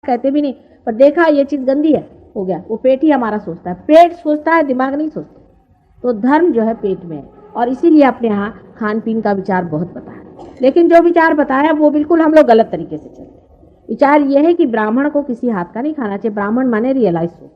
कहते भी नहीं, पर देखा ये चीज गंदी है, हो गया। वो पेट ही हमारा सोचता है, पेट सोचता है, दिमाग नहीं सोचता। तो धर्म जो है पेट में है, और इसीलिए अपने यहाँ खान पीन का विचार बहुत बताया। लेकिन जो विचार बताया वो बिल्कुल हम लोग गलत तरीके से चलते हैं। विचार ये है कि ब्राह्मण को किसी हाथ का नहीं खाना चाहिए। ब्राह्मण माने रियलाइज सोल।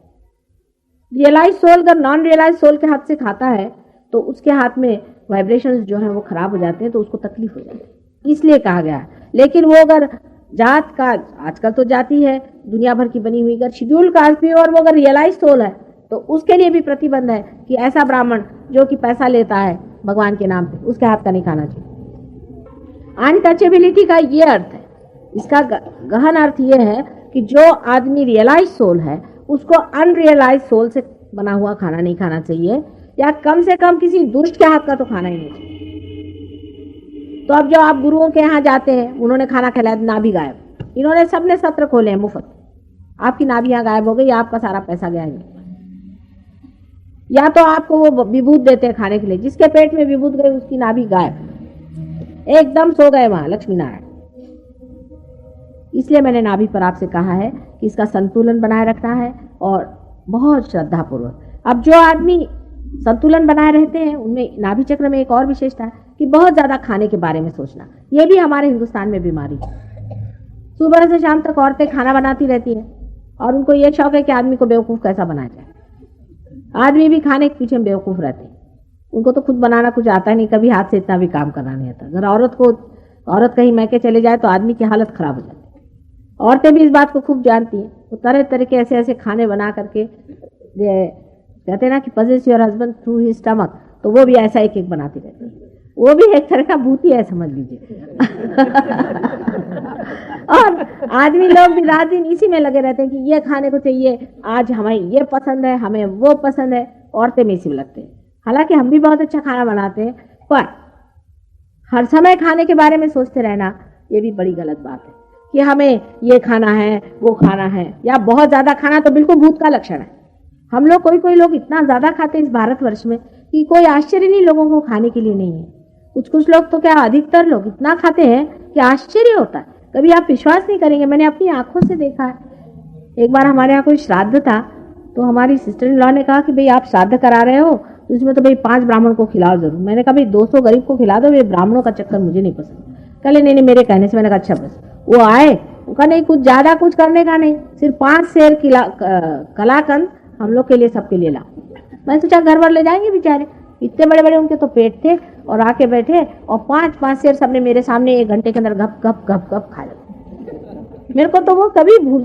रियलाइज सोल अगर नॉन रियलाइज सोल के हाथ से खाता है तो उसके हाथ में वाइब्रेशंस जो है वो खराब हो जाते हैं, तो उसको तकलीफ हो जाती है, इसलिए कहा गया है। लेकिन वो अगर जात का, आजकल तो जाति है दुनिया भर की बनी हुई, अगर शेड्यूल कास्ट भी और वो अगर रियलाइज सोल है तो उसके लिए भी प्रतिबंध है कि ऐसा ब्राह्मण जो कि पैसा लेता है भगवान के नाम पे, उसके हाथ का नहीं खाना चाहिए। अनटचेबिलिटी का ये अर्थ है, इसका गहन अर्थ ये है कि जो आदमी रियलाइज सोल है उसको अनरियलाइज सोल से बना हुआ खाना नहीं खाना चाहिए, या कम से कम किसी दुष्ट के हाथ का तो खाना ही नहीं चाहिए। तो अब जो आप गुरुओं के यहाँ जाते हैं, उन्होंने खाना खिलाया, नाभि गायब, इन्होंने सबने सत्र खोले हैं मुफ्त, आपकी नाभि यहाँ गायब हो गई, आपका सारा पैसा गया है। या तो आपको वो विभूत देते हैं खाने के लिए, जिसके पेट में विभूत गई उसकी नाभि गायब, एकदम सो गए वहां लक्ष्मी नारायण। इसलिए मैंने नाभि पर आपसे कहा है कि इसका संतुलन बनाए रखना है, और बहुत श्रद्धा पूर्वक। अब जो आदमी संतुलन बनाए रहते हैं उनमें नाभि चक्र में एक और विशेषता है कि बहुत ज्यादा खाने के बारे में सोचना, ये भी हमारे हिंदुस्तान में बीमारी है। सुबह से शाम तक औरतें खाना बनाती रहती हैं और उनको ये शौक है कि आदमी को बेवकूफ कैसा बनाया जाए। आदमी भी खाने के पीछे बेवकूफ रहते हैं, उनको तो खुद बनाना कुछ आता नहीं, कभी हाथ से इतना भी काम करना नहीं आता। अगर औरत कहीं मैके चले जाए तो आदमी की हालत खराब हो जाती है। औरतें भी इस बात को खूब जानती हैं, वो तरह तरह के ऐसे ऐसे खाने बना करके, कहते हैं ना कि possess your husband through his stomach, तो वो भी ऐसा एक एक बनाती रहती है। वो भी एक तरह का भूती है समझ लीजिए। और आदमी लोग भी रात दिन इसी में लगे रहते हैं कि ये खाने को चाहिए, आज हमें ये पसंद है, हमें वो पसंद है। औरतें में इसी में लगते हैं। हालांकि हम भी बहुत अच्छा खाना बनाते हैं, पर हर समय खाने के बारे में सोचते रहना ये भी बड़ी गलत बात है कि हमें ये खाना है, वो खाना है, या बहुत ज्यादा खाना तो बिल्कुल भूत का लक्षण है। हम लोग कोई लोग इतना ज्यादा खाते हैं इस भारतवर्ष में कि कोई आश्चर्य नहीं लोगों को खाने के लिए नहीं है। कुछ लोग तो क्या, अधिकतर लोग इतना खाते हैं कि आश्चर्य होता है। कभी आप विश्वास नहीं करेंगे, मैंने अपनी आंखों से देखा है। एक बार हमारे यहाँ कोई श्राद्ध था, तो हमारी सिस्टर इन लॉ ने कहा कि भाई आप श्राद्ध करा रहे हो तो इसमें तो भाई 5 ब्राह्मण को खिलाओ जरूर। मैंने कहा भाई 200 गरीब को खिला दो, भाई ब्राह्मणों का चक्कर मुझे नहीं पसंद। कहले नहीं मेरे कहने से। मैंने कहा अच्छा बस। वो आए, उनका नहीं कुछ ज्यादा कुछ करने का नहीं, सिर्फ 5 शेर कलाकंद हम लोग के लिए, सबके लिए लाओ। मैं सोचा घर भर ले जाएंगे बेचारे, इतने बड़े बड़े उनके तो पेट थे, और आके बैठे और 5 शेर सबने मेरे सामने 1 घंटे के अंदर गप गप गप गप खाए। मेरे को तो वो कभी भूल